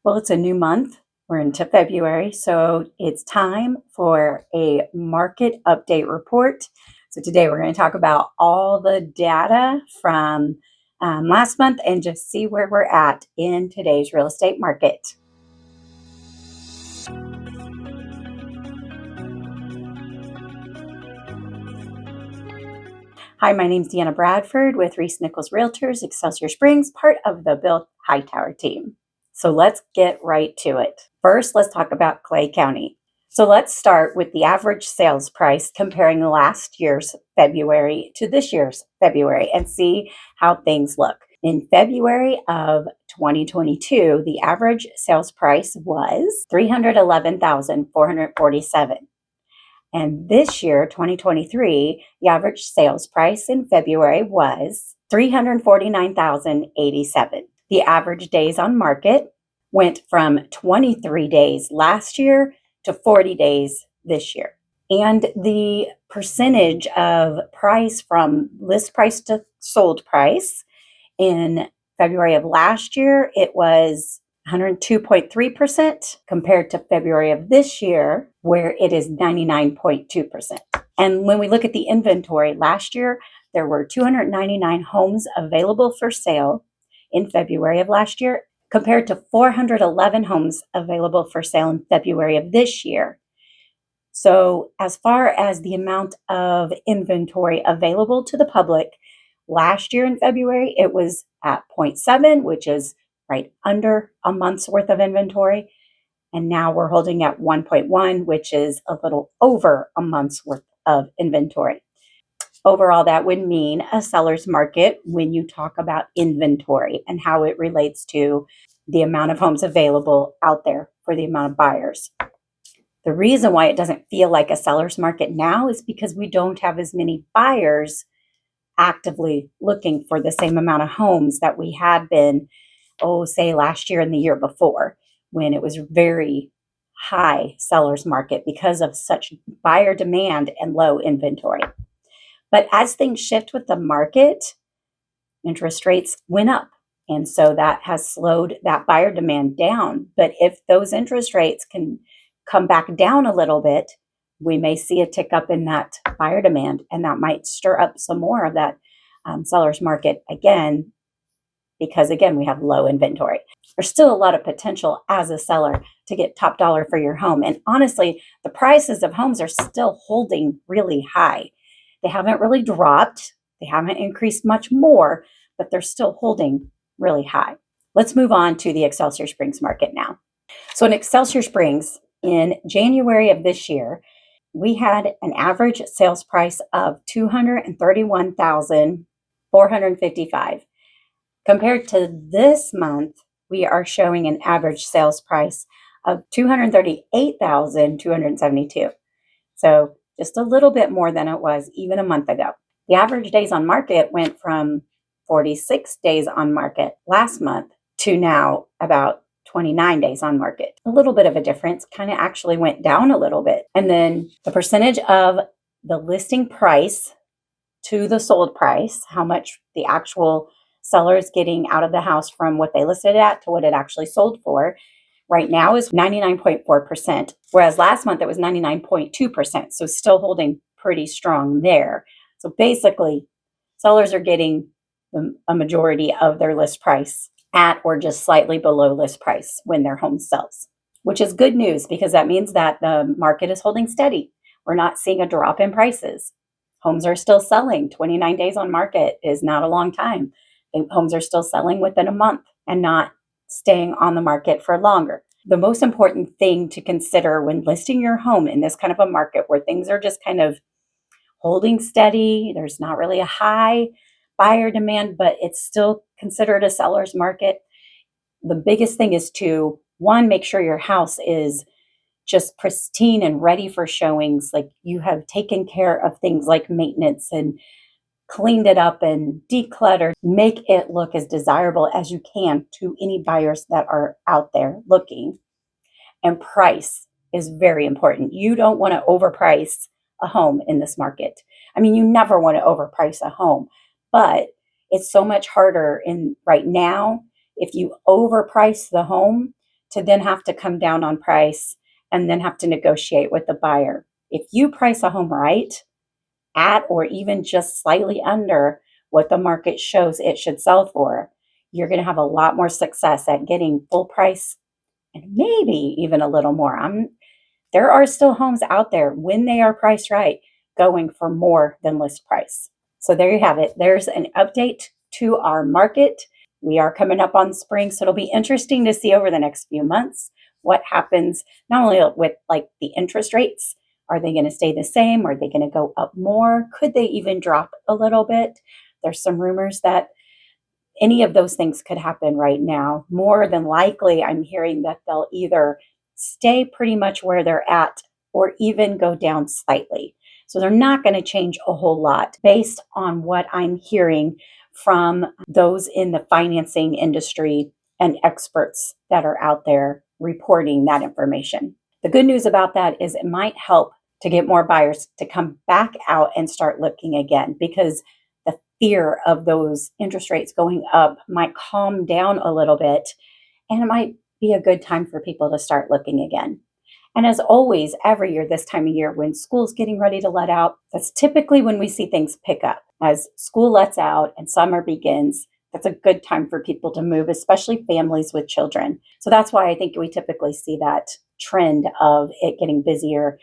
Well, it's a new month. We're into February, so it's time for a market update report. So today we're going to talk about all the data from last month and just see where we're at in today's real estate market. Hi, my name is Deanna Bradford with Reese Nichols Realtors, Excelsior Springs, part of the Bill Hightower team. So let's get right to it. First, let's talk about Clay County. So let's start with the average sales price comparing last year's February to this year's February and see how things look. In February of 2022, the average sales price was $311,447. And this year, 2023, the average sales price in February was $349,087. The average days on market went from 23 days last year to 40 days this year. And the percentage of price from list price to sold price in February of last year, it was 102.3% compared to February of this year, where it is 99.2%. And when we look at the inventory, last year, there were 299 homes available for sale in February of last year, compared to 411 homes available for sale in February of this year. So as far as the amount of inventory available to the public, last year in February, it was at 0.7, which is right under a month's worth of inventory. And now we're holding at 1.1, which is a little over a month's worth of inventory. Overall, that would mean a seller's market when you talk about inventory and how it relates to the amount of homes available out there for the amount of buyers. The reason why it doesn't feel like a seller's market now is because we don't have as many buyers actively looking for the same amount of homes that we had been, say last year and the year before, when it was very high seller's market because of such buyer demand and low inventory. But as things shift with the market, interest rates went up. And so that has slowed that buyer demand down. But if those interest rates can come back down a little bit, we may see a tick up in that buyer demand, and that might stir up some more of that seller's market again, because again, we have low inventory. There's still a lot of potential as a seller to get top dollar for your home. And honestly, the prices of homes are still holding really high. They haven't really dropped. They haven't increased much more, but they're still holding really high. Let's move on to the Excelsior Springs market now. So in Excelsior Springs, in January of this year, we had an average sales price of $231,455. Compared to this month, we are showing an average sales price of $238,272. So just a little bit more than it was even a month ago. The average days on market went from 46 days on market last month to now about 29 days on market. A little bit of a difference, kind of actually went down a little bit. And then the percentage of the listing price to the sold price, how much the actual seller is getting out of the house from what they listed at to what it actually sold for, right now is 99.4%, whereas last month it was 99.2%. So still holding pretty strong there. So basically, sellers are getting a majority of their list price at or just slightly below list price when their home sells, which is good news because that means that the market is holding steady. We're not seeing a drop in prices. Homes are still selling. 29 days on market is not a long time. Homes are still selling within a month and not staying on the market for longer. The most important thing to consider when listing your home in this kind of a market where things are just kind of holding steady, there's not really a high buyer demand, but it's still considered a seller's market. The biggest thing is to, one, make sure your house is just pristine and ready for showings. Like you have taken care of things like maintenance and cleaned it up and decluttered. Make it look as desirable as you can to any buyers that are out there looking. And price is very important. You don't want to overprice a home in this market. I mean, you never want to overprice a home, but it's so much harder in right now if you overprice the home to then have to come down on price and then have to negotiate with the buyer. If you price a home right, at or even just slightly under what the market shows it should sell for, you're going to have a lot more success at getting full price and maybe even a little more. There are still homes out there when they are priced right going for more than list price. So there you have it. There's an update to our market. We are coming up on spring, so it'll be interesting to see over the next few months what happens, not only with like the interest rates. Are they going to stay the same? Are they going to go up more? Could they even drop a little bit? There's some rumors that any of those things could happen right now. More than likely, I'm hearing that they'll either stay pretty much where they're at or even go down slightly. So they're not going to change a whole lot based on what I'm hearing from those in the financing industry and experts that are out there reporting that information. The good news about that is it might help to get more buyers to come back out and start looking again, because the fear of those interest rates going up might calm down a little bit, and it might be a good time for people to start looking again. And as always, every year, this time of year, when school's getting ready to let out, that's typically when we see things pick up. As school lets out and summer begins, that's a good time for people to move, especially families with children. So that's why I think we typically see that trend of it getting busier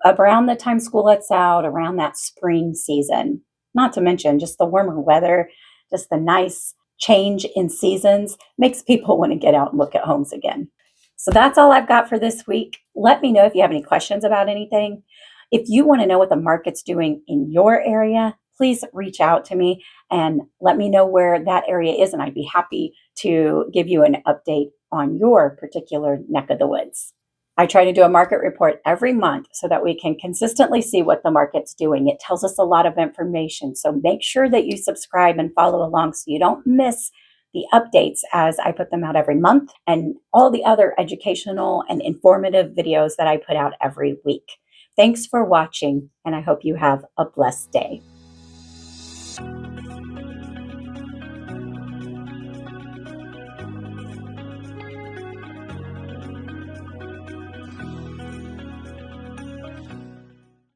around the time school lets out, around that spring season. Not to mention just the warmer weather, just the nice change in seasons makes people want to get out and look at homes again. So that's all I've got for this week. Let me know if you have any questions about anything. If you want to know what the market's doing in your area, please reach out to me and let me know where that area is, and I'd be happy to give you an update on your particular neck of the woods. I try to do a market report every month so that we can consistently see what the market's doing. It tells us a lot of information. So make sure that you subscribe and follow along so you don't miss the updates as I put them out every month, and all the other educational and informative videos that I put out every week. Thanks for watching, and I hope you have a blessed day.